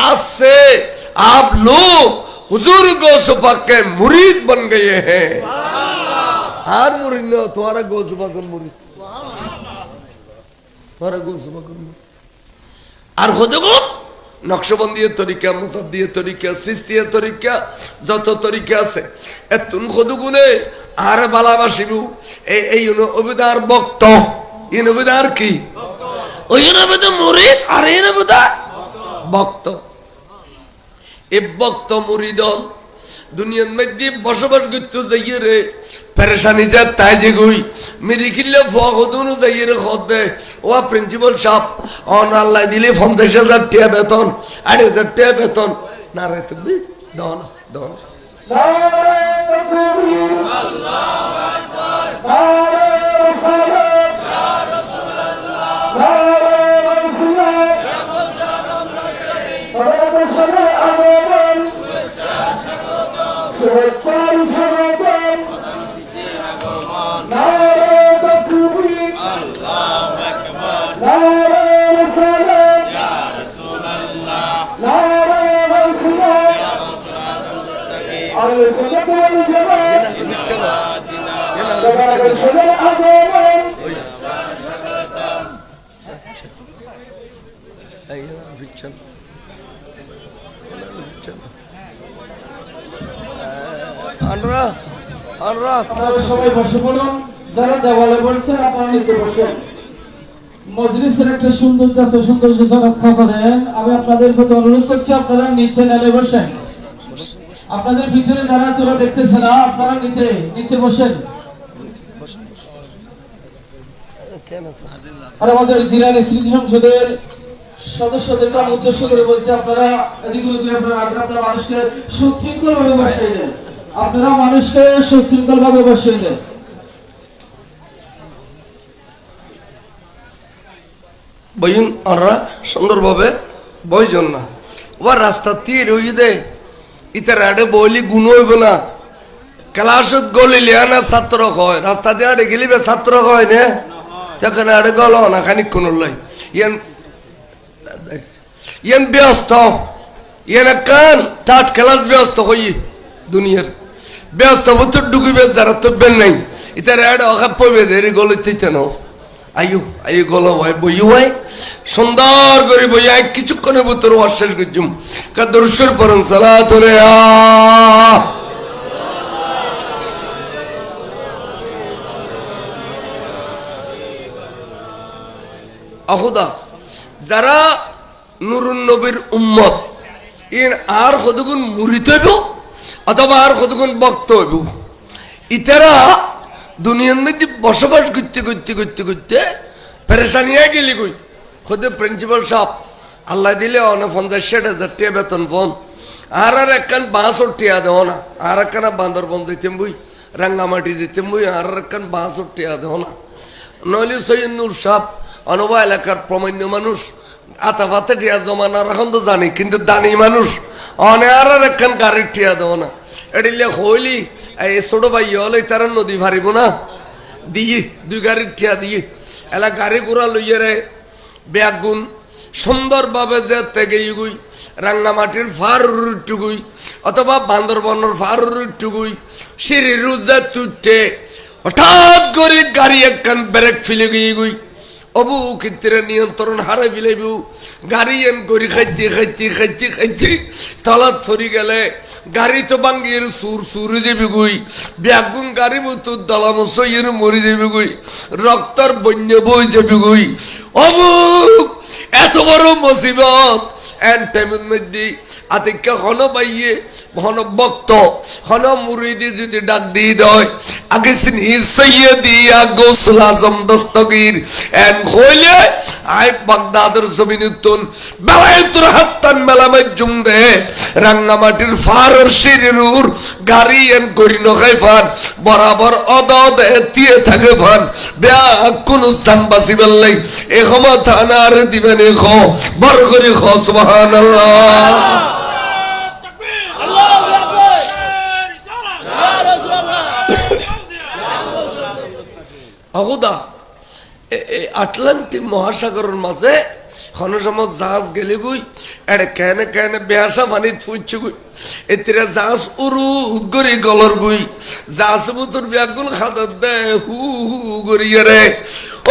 আসছে आप लोग हुजूर गौस पाक के मुरीद बन गए हैं আর মুরিদ না তোমারা গৌস পাকের মুরিদ তোমারা গৌস পাকের মুরিদ আর খোদগো নকশবন্দির তরিকা মুসাদ্দির তরিকা সিস্তির তরিকা যত তরিকা আছে এতুন খোদগুনে আর ভালোবাসিবু এই অবিদার ভক্ত ইন অবিদার কি ওই অবিদার মুরিদ আর ইন অবিদার ভক্ত এই ভক্ত মুরিদল দুনিয়ার মধ্যে বসবাস করতে যাইয়ে রে পেরেশানি যা তাই যে গই মেরি কিনলে ফদুন যাইয়ে রে খদ দে ও প্রিন্সিপাল সাহেব অন আল্লাহ দিলে 50,000 টাকা বেতন 8,000 টাকা বেতন না রে তুমি দাও না দাও না সবাই বসে পড়ুন, যারা দেওয়ালে বলছেন আপনারা নিতে বসেন। মজলিসের একটা সুন্দর যত সৌন্দর্য রক্ষা করেন, আমি আপনাদের প্রতি অনুরোধ করছি আপনারা নিচে নেমে বসেন। আপনাদের পিছনে যারা চোরা দেখতেছে না, আপনারা নিচে বসেন। আর আমাদের জিলানি স্মৃতি সংসদের সদস্যদের নাম উদ্দেশ্য করে বলছে, আপনারা এদিকে আপনারা মানুষকে সুশৃঙ্খল ভাবে বসিয়ে দেন। আপনারা মানুষকে সুশৃঙ্খল ভাবে বসিয়ে দেন। বইন আমরা সুন্দরভাবে বইজন না ওর রাস্তা তীর হয়ে দে ইতার আড়ে বইলি গুণ হইব না ক্লাসত গলি লিয়া না ছাত্র হয় রাস্তা দিয়ে আড়ে গেলি ছাত্র হয় না তখন আড়ে গল না খানিক কোন লাই ইয়ান ব্যস্ত ইয়ান কান টাট ক্লাস ব্যস্ত হই দুনিয়ার ব্যস্ত বছর ঢুকিবে যারা তো বেন নাই ইতার আড়ে অখাপ পড়বে দেরি গলিতে নাও আয়ু আয়ু গলো ভাই বইউ ভাই সুন্দর করে বই আয় কিছুক্ষণের ভিতরে অশ্বাস করছুম কাদরুশ্বর পরম সালাত রে আহুদা যারা নুরুন নবীর উম্মত ইন আর কতগুণ মুরিত হইব অথবা আর কতগুণ বক্ত হইব ইতারা দুনিয়ার মধ্যে বসবাস করতে করতে করতে করতে পেরেশানি হয়ে গেলি কই খুদে প্রিন্সিপাল সাহেব আল্লাহ দিলে অনে 50,000 টাকা বেতন ফোন আর একখান 62 টাকা দেও না আর একখান বান্দরবন দিতেম বই রাঙ্গামাটি দিতেম বই আর একখান 62 টাকা দেও না নইলে সৈয়দ নূর সাহেব অনবা এলাকার প্রমাণ্য মানুষ আতা পাতে টিয়া জমানার এখন তো জানি কিন্তু দানি মানুষ অনে আর একখান গাড়ির টিয়া দেও না এডিলে হইলি এই ছোট ভাই হলে তারা নদী ভারিব না দিয়ে 2 গাড়ির টিয়া দিয়ে এলা গাড়ি ঘোড়া লইয়ে রে ব্যাগুন সুন্দরভাবে যেতে গেই রাঙ্গামাটির ফারুর টুকুই অথবা বান্দরবনের ফারুর টুকুই সিঁড়ির যা তুটে হঠাৎ করে গাড়ি একখান ব্রেক ফেলে গিয়ে অবু ক্ষেত্রে নিয়ন্ত্রণ হারাই ফেলাইব গাড়ি এন গড়ি খাইতে খাইতে খাইতে খাইতে তলাত ফরি গেলে গাড়ি তো বাঙ্গিয়ে সুর সুরে যাবি গুই ব্যাগুন গাড়ি মতো দলামস মরি যাবি গুই রক্তর বন্য বই যাবি গুই অবু এত বড় মুসিবত এন টাইমের মধ্যে আতিকা হন পাইয়ে হন বক্ত হন মুরিদি যদি ডাক দিয়ে দেয় আগে সিনি সৈয়দি গোসল আজম দস্তগীর এন হইলে আই বাগদাদের জমিনুতুন বেলায়েতুর হাত্তান মেলামে জুমদে রাঙ্গামাটির ফারর শিরিরুর গাড়ি এন করি নখাই ফান বরাবর অদদ দিয়ে থাকে ফান বেয়া কোন জানবাসি বেললাই এ ক্ষমা থানার দিবেন এ খ বড় করে খ সুবহানাল্লাহ আহুদা আটলান্টিক মহাসাগরের মাঝে কোন সময় জাহাজ গেলে গুই এড়ে কেনে কেনে বেহাসা পানি ফুটছে গুই এতিরা জাহাজ উরু গড়ি গলর গুই জাহাজ বুতর ব্যাগুল খাদর দে হু হু গড়িয়ে রে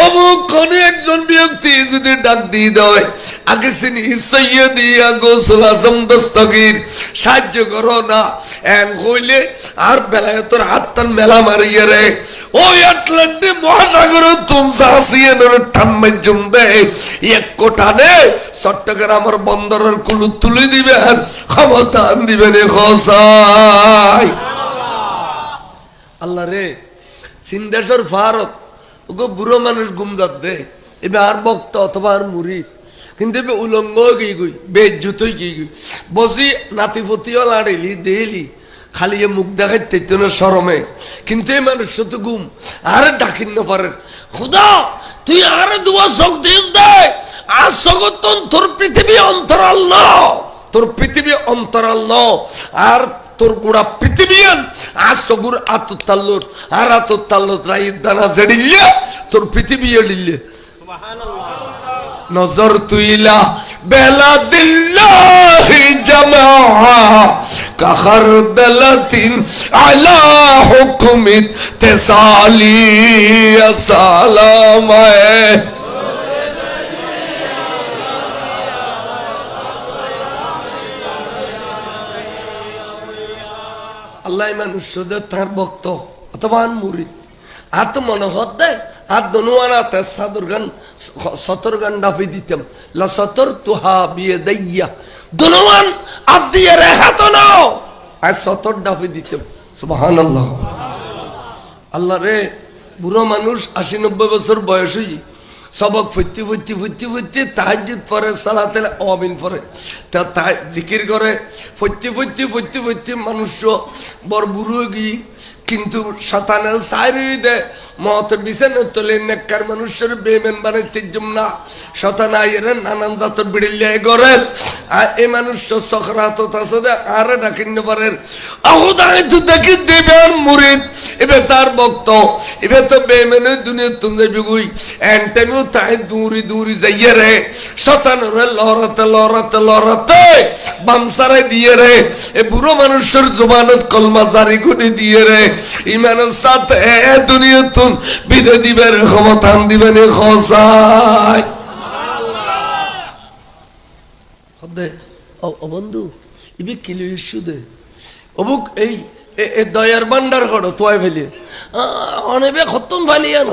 অমুক কোন একজন ব্যক্তি যদি ডাক দিয়ে দেয় আগে সিনি সৈয়দি গোসল আজম দস্তগীর সাহায্য করো না এন হইলে আর বেলায়েতের হাতটান মেলা মারিয়ে রে ওই আটলান্টিক মহাসাগর তুম জাহাসিয়ে টান মাধ্যম দে এক টানে চট্টগ্রামের বন্দরের কুলু তুলে দিবেন, ক্ষমতা দিবেন খসাই। আল্লাহ রে, সিন্দেশ্বর ফারত ওগো বুড়ো মানুষ গুমজাত দে, এবার আর বক্ত অথবা আর মুড়ি, কিন্তু এবার উলঙ্গ গিয়ে গই, বেজ্জুতই গিয়ে গই, বসি নাতিপতিও লাড়িলি দেলি, খালি এ মুখ দেখাইতে না শরমে, কিন্তু এই মানুষ তো গুম আর ডাকিন না পারে। খুদা তুই আর দুয়া চোখ দিন দে, আর জগতন তোর পৃথিবী অন্তরাল ন, তোর পৃথিবী অন্তরাল ন, আর তোর গোড়া পৃথিবী আর সগুর আতর তাল্লুর আর আতর তাল্লুর রাইর দানা জেডিলে তোর পৃথিবী এডিলে। নজর তুইলা বেলা দিল্লাহি জামা কাখার দলাতিন আলা হুকুমিত তেসালি সালামায়ে। আল্লাহ মানুষ তার ভক্ত অথবা মুরিদ আত মনোহর দেয় আর দনুয়ানাতে সাদর গান সতর গান ডাফি দিতাম লা সতর তুহা বিয়ে দাইয়া দনুয়ান আদ দিয়ে রেহাত নাও আর সতর ডাফি দিতাম। সুবহানাল্লাহ। আল্লাহ রে, বুড়ো মানুষ 80-90 বছর বয়স হই সবক ফুটি ফুটি ফুটি ফুটি তাহাজ্জুদ পড়ে, সালাতে আওয়াবিন পড়ে, তা জিকির করে, ফুটি ফুটি ফুটি ফুটি মানুষ বড় বুড়ো গিয়ে কিন্তু শতানের সাইরি দে মতের বিছানা তোলে নেককার মানুষের বেমেন বানাইতে জম না শতানা এর নানান জাতর বিড়িলে করে এই মানুষ সখরাত আছে দে আর ডাকিন পারেন আহুদাই তো দেখি দেবেন মুরিদ এবে তার ভক্ত এবে তো বেমেনে দুনিয়া তুম যাবি গুই এন্টেমিও তাই দূরি দূরি যাইয়ে রে শতানের লড়াতে লড়াতে লড়াতে বামসারাই দিয়ে রে এ বুড়ো মানুষের জবানত কলমা জারি করে দিয়ে রে ইমানের সাথে দুনিয়া তুম বিদে দিবেন ক্ষমতা দিবেন খসাই। বন্ধু ইবি কিলো ইস্যু দে অবুক এই দয়ার বান্ডার করো তোয় ফেলি অনেবে খতম ফালিয়ান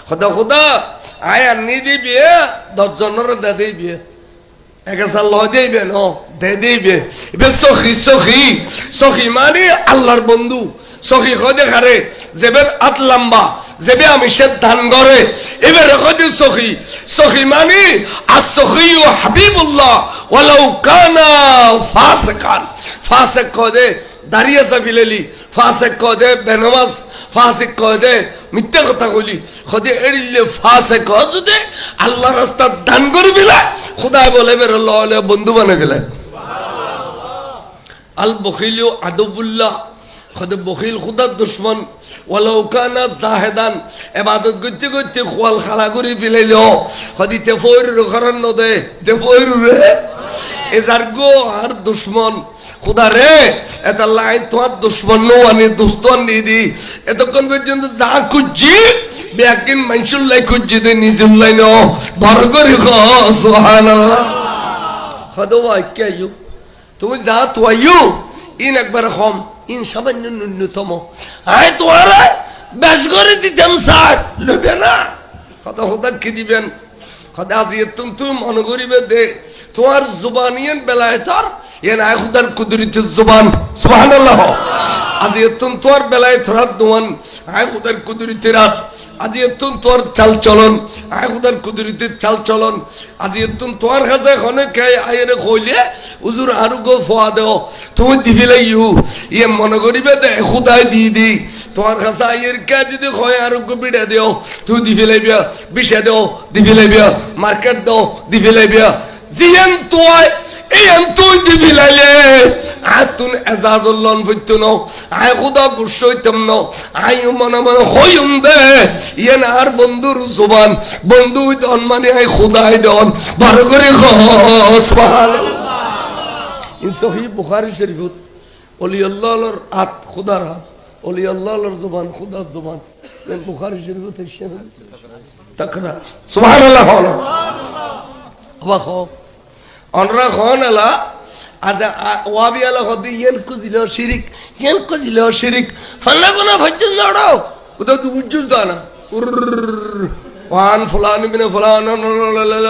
খোদা খোদা আয় আনি দিবি 10 জনের দে দিবি একাসাল ল দিবে ন দে দিবে এবে সখী সখী সখী মানে আল্লাহর বন্ধু সখী খদে খারে যেবের আত লম্বা যেবে আমি সে ধান করে এবার খদে সখী সখী মানে আর সখী ও হাবিবুল্লাহ ওয়ালাউ কানা ফাসিকান ফাসিক খদে দাঁড়িয়ে সাফিলেলি ফাসিক খদে বেনমাজ ফাসিক খদে মিথ্যা কথা কইলি খদে এড়িলে ফাসিক যদি আল্লাহর রাস্তা দান করবি না খোদা বলে বের আল্লাহ বন্ধু বানা গেলে আল বখিলু আদবুল্লাহ খোদে বখিল খুদার দুশ্মন ওয়ালাউ কানা জাহেদান ইবাদত করতে করতে খোয়াল খালা করে ফেলাইল খদিতে ফয়রুর ঘরন নদে তে ফয়রুর এ জারগো আর দুশ্মন খুদা রে এটা লাই তোমার দুশ্মন নো আনি দুস্তন নিদি এতক্ষণ পর্যন্ত যা খুঁজছি বেকিন মানুষুল লাই খুঁজছি দে নিজুল লাই ন বড় করে সুবহানাল্লাহ। খোদা ভাই কে ইউ তুমি যা তো ইউ ইন একবার কম ইন সামান্য ন্যূনতম আয় তোমার বেশ করে দিতাম স্যার লবে না কথা খোদা কি দিবেন খোদা আজিয়ে তুমি মনে করিবে দে তোমার জুবানিয়ান বেলায় তার এ না খুদার কুদরতের জুবান সুবহানাল্লাহ আজিয়ে তোমার বেলায় থরাত দোয়ান আয় খুদার কুদরতের রাত আজিয়ে তোর চাল চলন আয় খুদার কুদরতের চাল চলন আজিয়ে তোমার কাছে খনে কে আয়েরে কইলে হুজুর আরো গো ফোয়া দেও তুমি দিবিলে ইউ ইয়ে মনে করিবে দে খুদাই দি তোমার কাছে আয়ের কে যদি কয় আরো গো বিড়া দেও তুই দিবিলে বিয়া বিশে দেও দিবিলে বিয়া মার্কেট দাও দিবিলে বিয়া জিয়ান তোয় এই তুই দিবিলাইলে আতুন এজাজুল্লাহ হইতো ন আয় খুদা গুসো হইতাম ন আই মনে মনে হইম দে ইয়েন আর বন্ধুর জবান বন্ধু দন মানে আই খুদাই দন ভালো করে সুবহানাল্লাহ। ইন সহিহ বুখারী শরীফত ওলি আল্লাহর হাত খুদার হাত ওলি আল্লাহর জবান খুদার জবান বুখারী শরীফত এসে তাকরার সুবহানাল্লাহ সুবহানাল্লাহ অনরা খন আলা আজ ওয়াবি আলা হদি ইয়েন কুজিল শিরিক ফাল্লা কোনা ভজ্জন দাও ওটা তো উজ্জুল দানা وعن فلان من فلان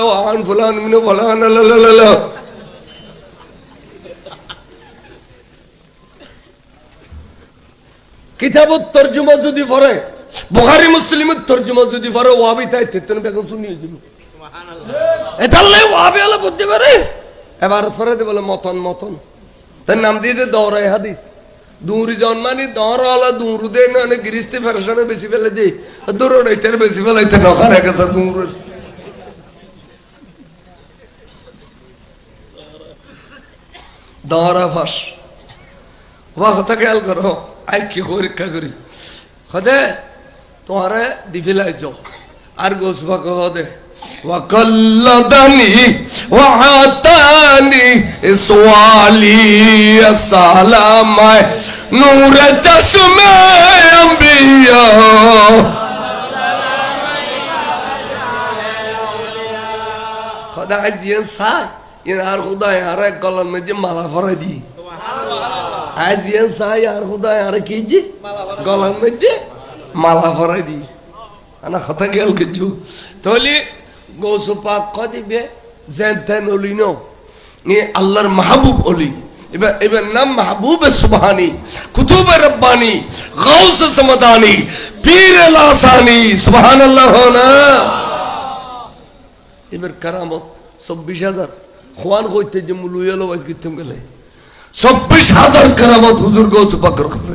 وعن فلان من فلان কিতাবত তরজমা যদি পড়ে বুখারী মুসলিমের তরজমা যদি পড়ে ওয়াবি তাই তেতন বেগম শুনিয়ে যাবে এতালে ওয়াবি আলা বুঝতে পারে এবার পরে দে বলে মতন মতন তার নাম দিয়ে দে দৌড়ায় হাদিস দূরি জন্মানি দৌড়ালা দূর দে না গিরিস্তে ফেরসানে বেশি ফেলে দে দৌড়াইতে বেশি ফেলাইতে নখার গেছে দূর দৌড়া ফাঁস ওয়া কথা খেয়াল করো আই কি পরীক্ষা করি হদে তোমারে দিফিলাইছ আর গোসবা কদে وقلدني وعطاني سوالي السلام نور جسم انبياء خدا عزيز صاي ينهار خدا يار قلن مجي مالا فردي عزيز صاي يار خدا يار كيجي قلن مجي مالا فردي انا خطا قال كجو تولي গৌসু পাক কদিবে জেনতেন ওলি নো নি আল্লাহর মাহবুব ওলি এবার নাম মাহবুব সুবহানি কুতুব রব্বানি গাউস সমদানি পীর লাসানি সুবহানাল্লাহ না এবার কারামত 24000 খোয়ান কইতে যে মুলুয়ালো ওয়াজ কিতম গেলে 24000 কারামত হুজুর গৌসু পাকের কাছে